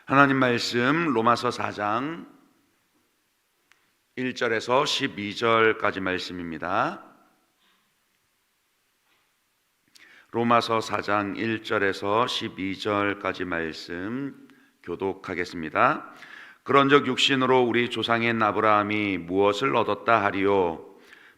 하나님 말씀 로마서 4장 1절에서 12절까지 말씀입니다. 로마서 4장 1절에서 12절까지 말씀 교독하겠습니다. 그런즉 육신으로 우리 조상인 아브라함이 무엇을 얻었다 하리요?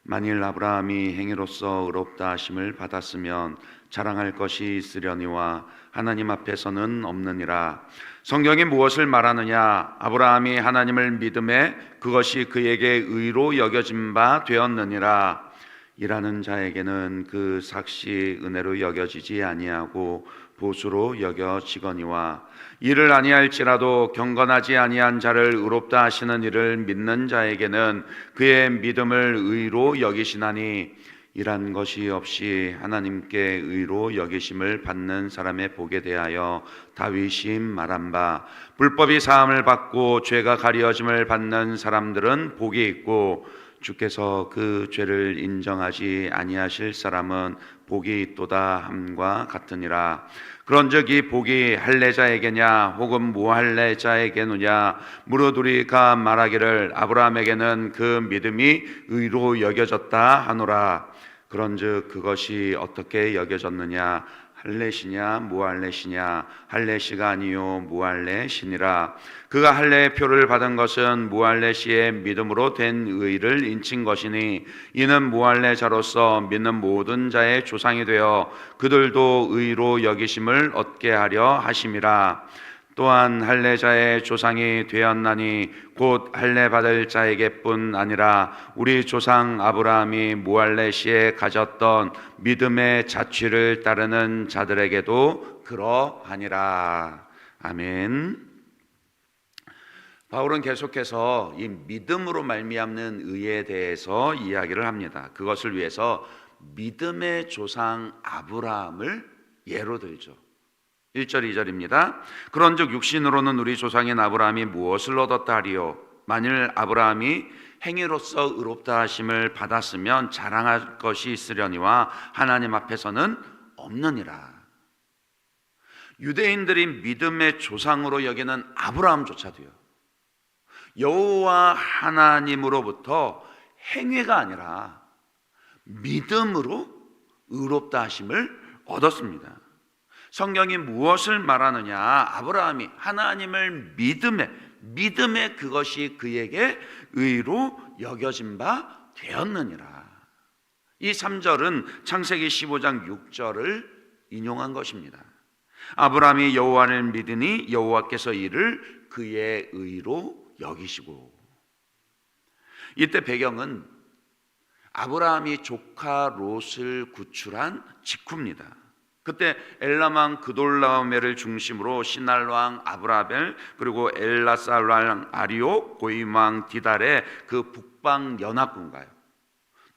만일 아브라함이 행위로서 의롭다 하심을 받았으면 자랑할 것이 있으려니와 하나님 앞에서는 없느니라. 성경이 무엇을 말하느냐? 아브라함이 하나님을 믿음에 그것이 그에게 의로 여겨진 바 되었느니라. 일하는 자에게는 그 삭시 은혜로 여겨지지 아니하고 보수로 여겨지거니와 일을 아니할지라도 경건하지 아니한 자를 의롭다 하시는 이를 믿는 자에게는 그의 믿음을 의로 여기시나니 일한 것이 없이 하나님께 의로 여기심을 받는 사람의 복에 대하여 다윗이 말한 바 불법이 사함을 받고 죄가 가려짐을 받는 사람들은 복이 있고 주께서 그 죄를 인정하지 아니하실 사람은 복이 있도다 함과 같으니라. 그런즉 이 복이 할례자에게냐 혹은 무할례자에게느냐? 무릇 우리가 말하기를 아브라함에게는 그 믿음이 의로 여겨졌다 하노라. 그런즉 그것이 어떻게 여겨졌느냐? 할례시냐 무할례시냐? 할례시가 아니요 무할례시니라. 그가 할례의 표를 받은 것은 무할례시의 믿음으로 된 의를 인친 것이니 이는 무할례자로서 믿는 모든 자의 조상이 되어 그들도 의로 여기심을 얻게 하려 하심이라. 또한 할례자의 조상이 되었나니 곧 할례 받을 자에게뿐 아니라 우리 조상 아브라함이 무할례시에 가졌던 믿음의 자취를 따르는 자들에게도 그러하니라. 아멘. 바울은 계속해서 이 믿음으로 말미암는 의에 대해서 이야기를 합니다. 그것을 위해서 믿음의 조상 아브라함을 예로 들죠. 1절 2절입니다. 그런즉 육신으로는 우리 조상인 아브라함이 무엇을 얻었다 하리요? 만일 아브라함이 행위로서 의롭다 하심을 받았으면 자랑할 것이 있으려니와 하나님 앞에서는 없느니라. 유대인들이 믿음의 조상으로 여기는 아브라함조차도요, 여호와 하나님으로부터 행위가 아니라 믿음으로 의롭다 하심을 얻었습니다. 성경이 무엇을 말하느냐? 아브라함이 하나님을 믿음에 그것이 그에게 의로 여겨진 바 되었느니라. 이 3절은 창세기 15장 6절을 인용한 것입니다. 아브라함이 여호와를 믿으니 여호와께서 이를 그의 의로 여기시고. 이때 배경은 아브라함이 조카 롯을 구출한 직후입니다. 그때 엘람 왕 그돌라오메를 중심으로 시날 왕 아브라벨 그리고 엘라살 왕 아리오 고임 왕 디달의 그 북방 연합군가요,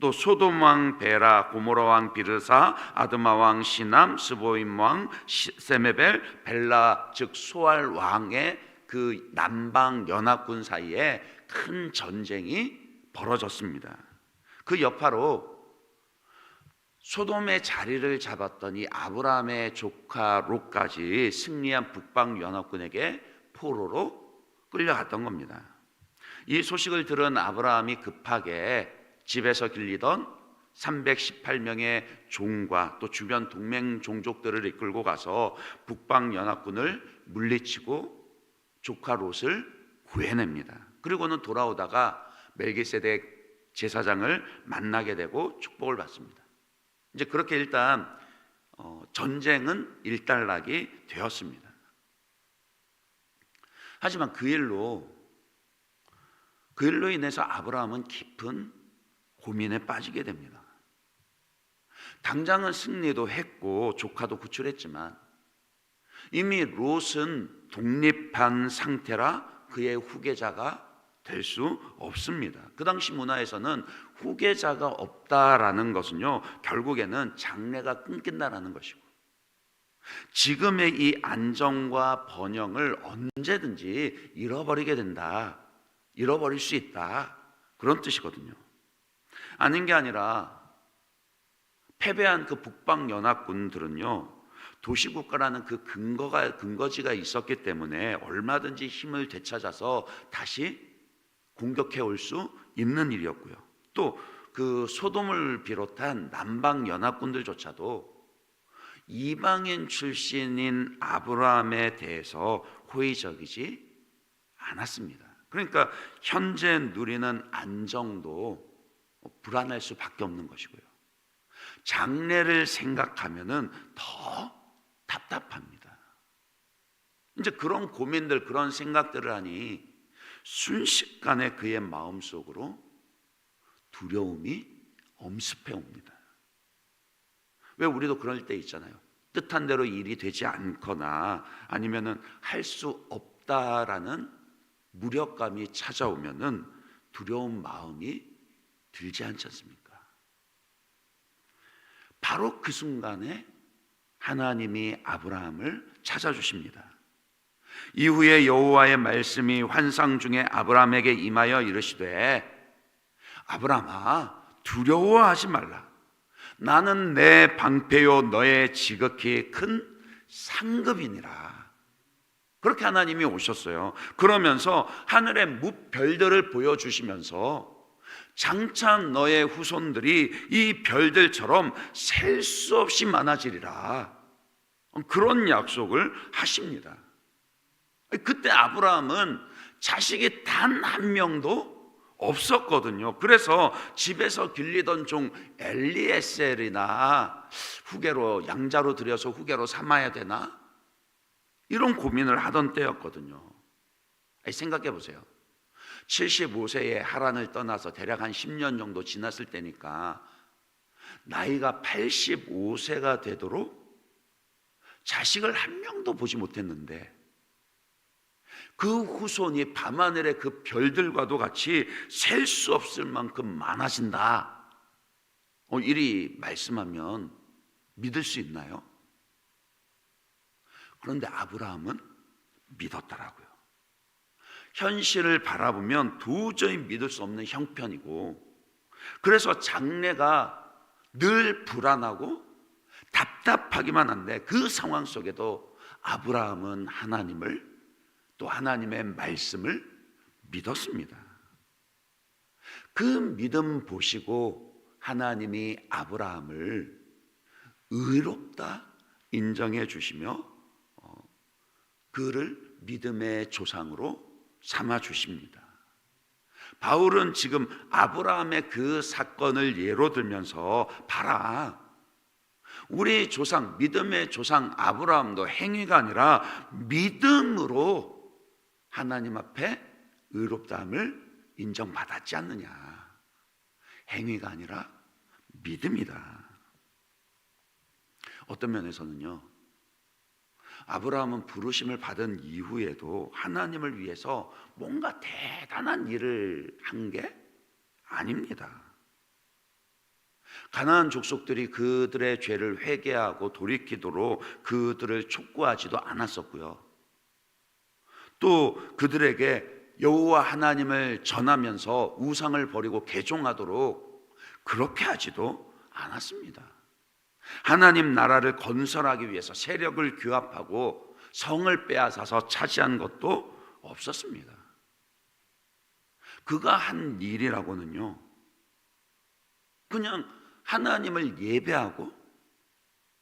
또 소돔 왕 베라 고모라 왕 비르사 아드마 왕 시남 스보임 왕 세메벨 벨라 즉 소알 왕의 그 남방 연합군 사이에 큰 전쟁이 벌어졌습니다. 그 여파로 소돔의 자리를 잡았던 이 아브라함의 조카 롯까지 승리한 북방 연합군에게 포로로 끌려갔던 겁니다. 이 소식을 들은 아브라함이 급하게 집에서 길리던 318명의 종과 또 주변 동맹 종족들을 이끌고 가서 북방 연합군을 물리치고 조카 롯을 구해냅니다. 그리고는 돌아오다가 멜기세덱 제사장을 만나게 되고 축복을 받습니다. 이제 그렇게 일단 전쟁은 일단락이 되었습니다. 하지만 그 일로 인해서 아브라함은 깊은 고민에 빠지게 됩니다. 당장은 승리도 했고 조카도 구출했지만 이미 롯은 독립한 상태라 그의 후계자가 될 수 없습니다. 그 당시 문화에서는 후계자가 없다라는 것은요, 결국에는 장래가 끊긴다라는 것이고 지금의 이 안정과 번영을 언제든지 잃어버리게 된다, 잃어버릴 수 있다, 그런 뜻이거든요. 아닌 게 아니라 패배한 그 북방 연합군들은요, 도시국가라는 그 근거지가 있었기 때문에 얼마든지 힘을 되찾아서 다시 공격해 올 수 있는 일이었고요. 또 그 소돔을 비롯한 남방 연합군들조차도 이방인 출신인 아브라함에 대해서 호의적이지 않았습니다. 그러니까 현재 누리는 안정도 불안할 수밖에 없는 것이고요. 장래를 생각하면은 더 답답합니다. 이제 그런 고민들, 그런 생각들을 하니 순식간에 그의 마음속으로 두려움이 엄습해 옵니다. 왜 우리도 그럴 때 있잖아요. 뜻한 대로 일이 되지 않거나 아니면은 할 수 없다라는 무력감이 찾아오면은 두려운 마음이 들지 않지 않습니까? 바로 그 순간에 하나님이 아브라함을 찾아주십니다. 이후에 여호와의 말씀이 환상 중에 아브라함에게 임하여 이르시되 아브라함아 두려워하지 말라. 나는 내 방패요 너의 지극히 큰 상급이니라. 그렇게 하나님이 오셨어요. 그러면서 하늘의 무별들을 보여주시면서 장차 너의 후손들이 이 별들처럼 셀 수 없이 많아지리라. 그런 약속을 하십니다. 그때 아브라함은 자식이 단 한 명도 없었거든요. 그래서 집에서 길리던 종 엘리에셀이나 후계로 양자로 들여서 후계로 삼아야 되나? 이런 고민을 하던 때였거든요. 생각해 보세요. 75세에 하란을 떠나서 대략 한 10년 정도 지났을 때니까 나이가 85세가 되도록 자식을 한 명도 보지 못했는데 그 후손이 밤하늘의 그 별들과도 같이 셀 수 없을 만큼 많아진다. 이리 말씀하면 믿을 수 있나요? 그런데 아브라함은 믿었더라고요. 현실을 바라보면 도저히 믿을 수 없는 형편이고, 그래서 장래가 늘 불안하고 답답하기만 한데 그 상황 속에도 아브라함은 하나님을, 또 하나님의 말씀을 믿었습니다. 그 믿음 보시고 하나님이 아브라함을 의롭다 인정해 주시며 그를 믿음의 조상으로 삼아 주십니다. 바울은 지금 아브라함의 그 사건을 예로 들면서 봐라, 우리 조상, 믿음의 조상 아브라함도 행위가 아니라 믿음으로 하나님 앞에 의롭다함을 인정받았지 않느냐. 행위가 아니라 믿음이다. 어떤 면에서는요, 아브라함은 부르심을 받은 이후에도 하나님을 위해서 뭔가 대단한 일을 한 게 아닙니다. 가나안 족속들이 그들의 죄를 회개하고 돌이키도록 그들을 촉구하지도 않았었고요. 또 그들에게 여호와 하나님을 전하면서 우상을 버리고 개종하도록 그렇게 하지도 않았습니다. 하나님 나라를 건설하기 위해서 세력을 규합하고 성을 빼앗아서 차지한 것도 없었습니다. 그가 한 일이라고는요, 그냥 하나님을 예배하고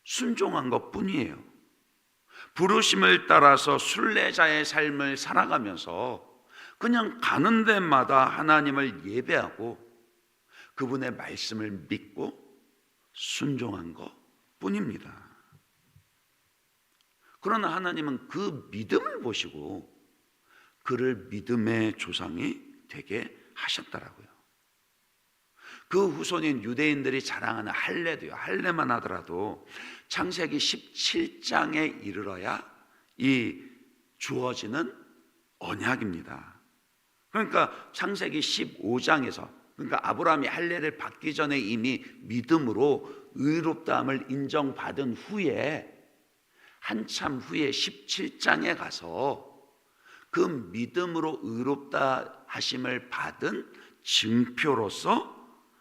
순종한 것뿐이에요. 부르심을 따라서 순례자의 삶을 살아가면서 그냥 가는 데마다 하나님을 예배하고 그분의 말씀을 믿고 순종한 것뿐입니다. 그러나 하나님은 그 믿음을 보시고 그를 믿음의 조상이 되게 하셨더라고요. 그 후손인 유대인들이 자랑하는 할례도요, 할례만 하더라도 창세기 17장에 이르러야 이 주어지는 언약입니다. 그러니까 창세기 15장에서, 그러니까 아브라함이 할례를 받기 전에 이미 믿음으로 의롭다함을 인정받은 후에, 한참 후에 17장에 가서 그 믿음으로 의롭다 하심을 받은 증표로서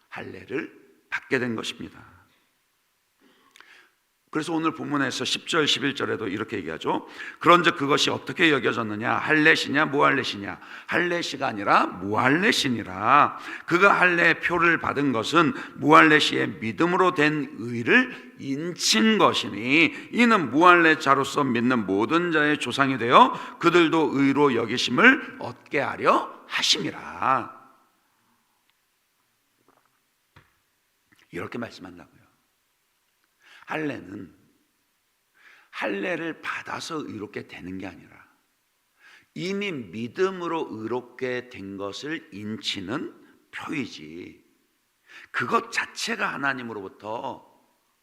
할례를 받게 된 것입니다. 그래서 오늘 본문에서 10절 11절에도 이렇게 얘기하죠. 그런즉 그것이 어떻게 여겨졌느냐, 할례시냐 무할례시냐. 할례시가 아니라 무할례시니라. 그가 할례의 표를 받은 것은 무할례시의 믿음으로 된 의를 인친 것이니 이는 무할례자로서 믿는 모든 자의 조상이 되어 그들도 의로 여기심을 얻게 하려 하심이라. 이렇게 말씀한다고요. 할례는 할례를 받아서 의롭게 되는 게 아니라 이미 믿음으로 의롭게 된 것을 인치는 표이지, 그것 자체가 하나님으로부터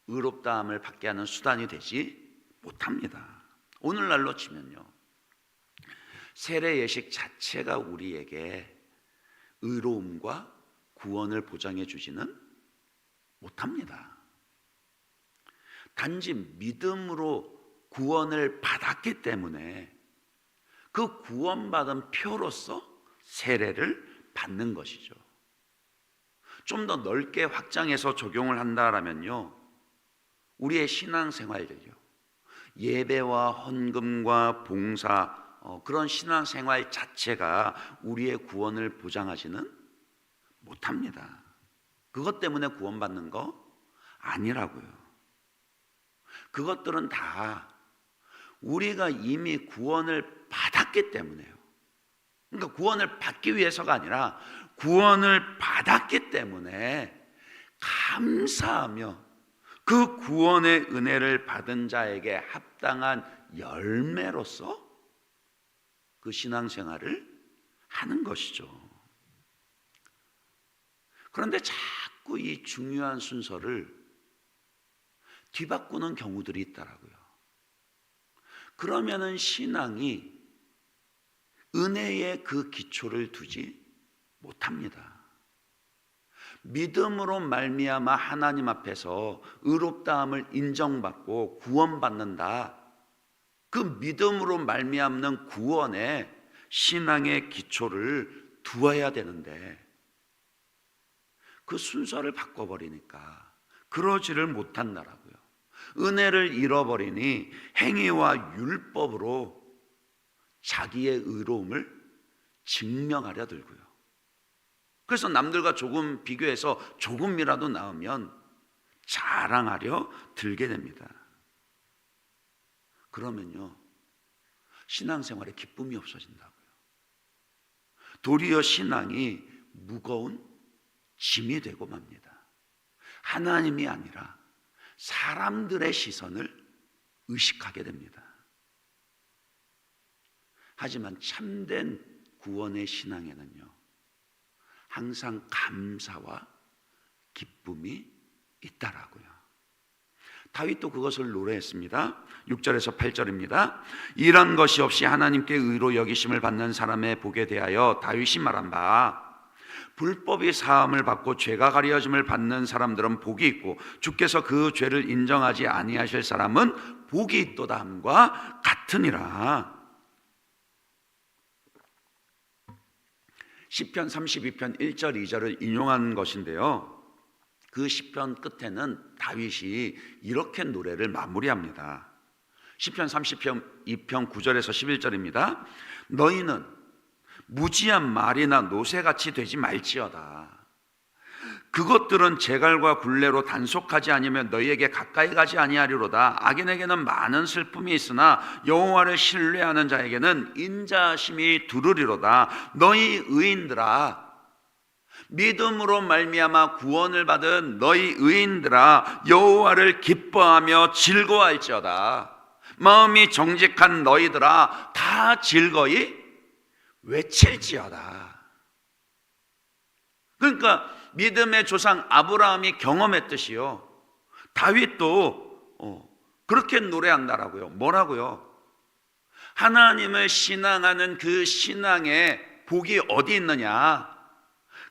의롭다함을 받게 하는 수단이 되지 못합니다. 오늘날로 치면요, 세례 예식 자체가 우리에게 의로움과 구원을 보장해 주지는 못합니다. 단지 믿음으로 구원을 받았기 때문에 그 구원받은 표로서 세례를 받는 것이죠. 좀 더 넓게 확장해서 적용을 한다라면요, 우리의 신앙생활들요, 예배와 헌금과 봉사, 그런 신앙생활 자체가 우리의 구원을 보장하지는 못합니다. 그것 때문에 구원받는 거 아니라고요. 그것들은 다 우리가 이미 구원을 받았기 때문에요. 그러니까 구원을 받기 위해서가 아니라 구원을 받았기 때문에 감사하며 그 구원의 은혜를 받은 자에게 합당한 열매로서 그 신앙생활을 하는 것이죠. 그런데 자꾸 이 중요한 순서를 뒤바꾸는 경우들이 있더라고요. 그러면은 신앙이 은혜의 그 기초를 두지 못합니다. 믿음으로 말미암아 하나님 앞에서 의롭다함을 인정받고 구원받는다. 그 믿음으로 말미암는 구원에 신앙의 기초를 두어야 되는데 그 순서를 바꿔버리니까 그러지를 못한다라고요. 은혜를 잃어버리니 행위와 율법으로 자기의 의로움을 증명하려 들고요. 그래서 남들과 조금 비교해서 조금이라도 나으면 자랑하려 들게 됩니다. 그러면요, 신앙생활에 기쁨이 없어진다고요. 도리어 신앙이 무거운 짐이 되고 맙니다. 하나님이 아니라 사람들의 시선을 의식하게 됩니다. 하지만 참된 구원의 신앙에는요, 항상 감사와 기쁨이 있다라고요. 다윗도 그것을 노래했습니다. 6절에서 8절입니다. 이런 것이 없이 하나님께 의로 여기심을 받는 사람의 복에 대하여 다윗이 말한 바, 불법이 사함을 받고 죄가 가려짐을 받는 사람들은 복이 있고 주께서 그 죄를 인정하지 아니하실 사람은 복이 있도다 함과 같으니라. 시편 32편 1절 2절을 인용한 것인데요, 그 시편 끝에는 다윗이 이렇게 노래를 마무리합니다. 시편 30편 2편 9절에서 11절입니다. 너희는 무지한 말이나 노새같이 되지 말지어다. 그것들은 재갈과 굴레로 단속하지 아니면 너희에게 가까이 가지 아니하리로다. 악인에게는 많은 슬픔이 있으나 여호와를 신뢰하는 자에게는 인자하심이 두르리로다. 너희 의인들아, 믿음으로 말미암아 구원을 받은 너희 의인들아, 여호와를 기뻐하며 즐거워할지어다. 마음이 정직한 너희들아, 다 즐거이 외칠지어다. 그러니까 믿음의 조상 아브라함이 경험했듯이요, 다윗도 그렇게 노래한다라고요. 뭐라고요? 하나님을 신앙하는 그 신앙의 복이 어디 있느냐?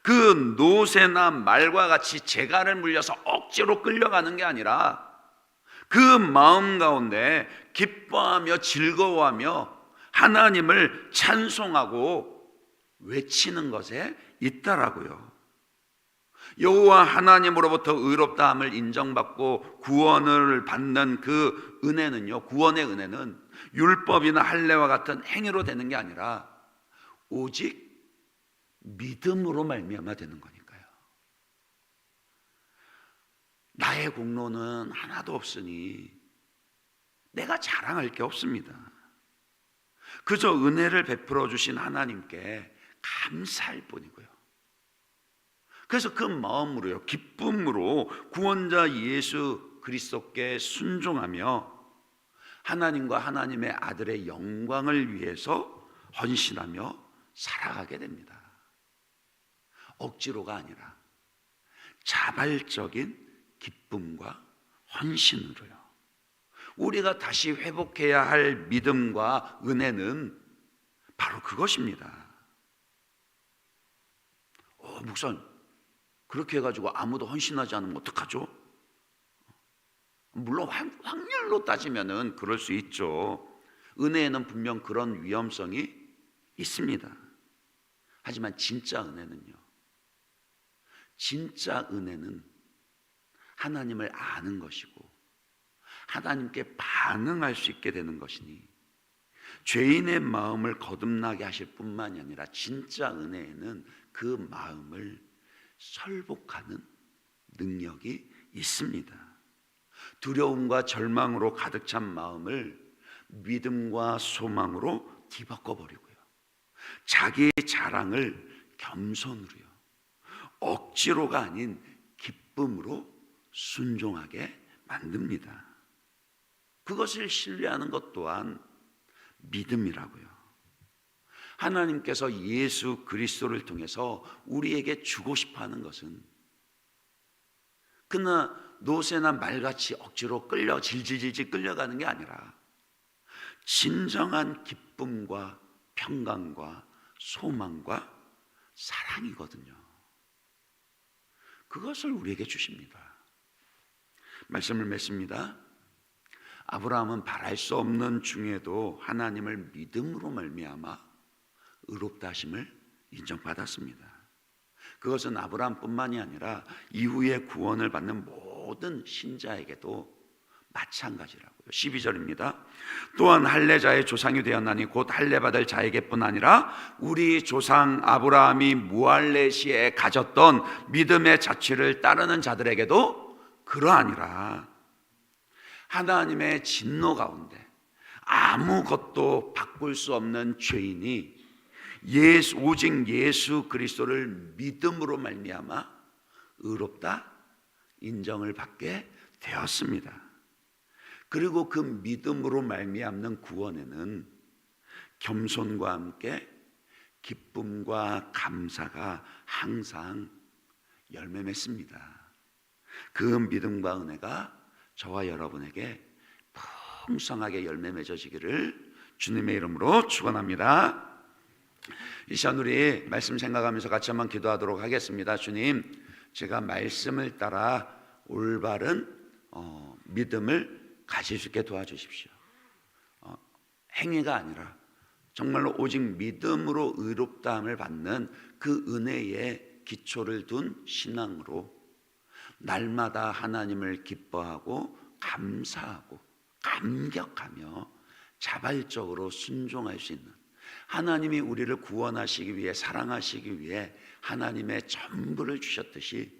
그 노새나 말과 같이 재갈을 물려서 억지로 끌려가는 게 아니라 그 마음 가운데 기뻐하며 즐거워하며 하나님을 찬송하고 외치는 것에 있다라고요. 여호와 하나님으로부터 의롭다함을 인정받고 구원을 받는 그 은혜는요, 구원의 은혜는 율법이나 할례와 같은 행위로 되는 게 아니라 오직 믿음으로 말미암아 되는 거니까요. 나의 공로는 하나도 없으니 내가 자랑할 게 없습니다. 그저 은혜를 베풀어 주신 하나님께 감사할 뿐이고요. 그래서 그 마음으로요, 기쁨으로 구원자 예수 그리스도께 순종하며 하나님과 하나님의 아들의 영광을 위해서 헌신하며 살아가게 됩니다. 억지로가 아니라 자발적인 기쁨과 헌신으로요. 우리가 다시 회복해야 할 믿음과 은혜는 바로 그것입니다. 목사님, 그렇게 해가지고 아무도 헌신하지 않으면 어떡하죠? 물론 확률로 따지면은 그럴 수 있죠. 은혜에는 분명 그런 위험성이 있습니다. 하지만 진짜 은혜는요, 진짜 은혜는 하나님을 아는 것이고 하나님께 반응할 수 있게 되는 것이니 죄인의 마음을 거듭나게 하실 뿐만이 아니라 진짜 은혜에는 그 마음을 설복하는 능력이 있습니다. 두려움과 절망으로 가득 찬 마음을 믿음과 소망으로 뒤바꿔 버리고요, 자기 자랑을 겸손으로요, 억지로가 아닌 기쁨으로 순종하게 만듭니다. 그것을 신뢰하는 것 또한 믿음이라고요. 하나님께서 예수 그리스도를 통해서 우리에게 주고 싶어하는 것은 그러나 노새나 말같이 억지로 질질질질 끌려가는 게 아니라 진정한 기쁨과 평강과 소망과 사랑이거든요. 그것을 우리에게 주십니다. 말씀을 맺습니다. 아브라함은 바랄 수 없는 중에도 하나님을 믿음으로 말미암아 의롭다 하심을 인정받았습니다. 그것은 아브라함뿐만이 아니라 이후에 구원을 받는 모든 신자에게도 마찬가지라고요. 12절입니다. 또한 할례자의 조상이 되었나니 곧 할례받을 자에게뿐 아니라 우리 조상 아브라함이 무할례 시에 가졌던 믿음의 자취를 따르는 자들에게도 그러하니라. 하나님의 진노 가운데 아무것도 바꿀 수 없는 죄인이 오직 예수 그리스도를 믿음으로 말미암아 의롭다 인정을 받게 되었습니다. 그리고 그 믿음으로 말미암는 구원에는 겸손과 함께 기쁨과 감사가 항상 열매 맺습니다. 그 믿음과 은혜가 저와 여러분에게 풍성하게 열매 맺어지기를 주님의 이름으로 축원합니다. 이 시간 우리 말씀 생각하면서 같이 한번 기도하도록 하겠습니다. 주님, 제가 말씀을 따라 올바른 믿음을 가질 수 있게 도와주십시오. 행위가 아니라 정말로 오직 믿음으로 의롭다함을 받는 그 은혜의 기초를 둔 신앙으로 날마다 하나님을 기뻐하고 감사하고 감격하며 자발적으로 순종할 수 있는, 하나님이 우리를 구원하시기 위해 사랑하시기 위해 하나님의 전부를 주셨듯이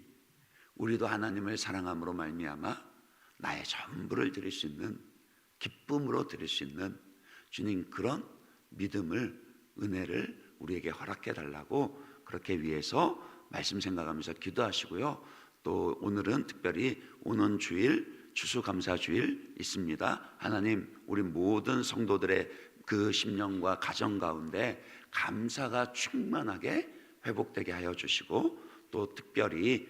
우리도 하나님을 사랑함으로 말미암아 나의 전부를 드릴 수 있는, 기쁨으로 드릴 수 있는 주님 그런 믿음을, 은혜를 우리에게 허락해 달라고 그렇게 위해서 말씀 생각하면서 기도하시고요. 또 오늘은 특별히 오는 주일 추수감사주일 있습니다. 하나님, 우리 모든 성도들의 그 심령과 가정 가운데 감사가 충만하게 회복되게 하여 주시고, 또 특별히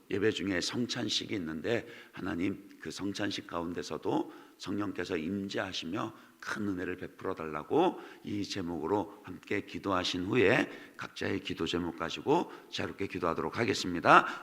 예배 중에 성찬식이 있는데 하나님 그 성찬식 가운데서도 성령께서 임재하시며 큰 은혜를 베풀어 달라고 이 제목으로 함께 기도하신 후에 각자의 기도 제목 가지고 자유롭게 기도하도록 하겠습니다.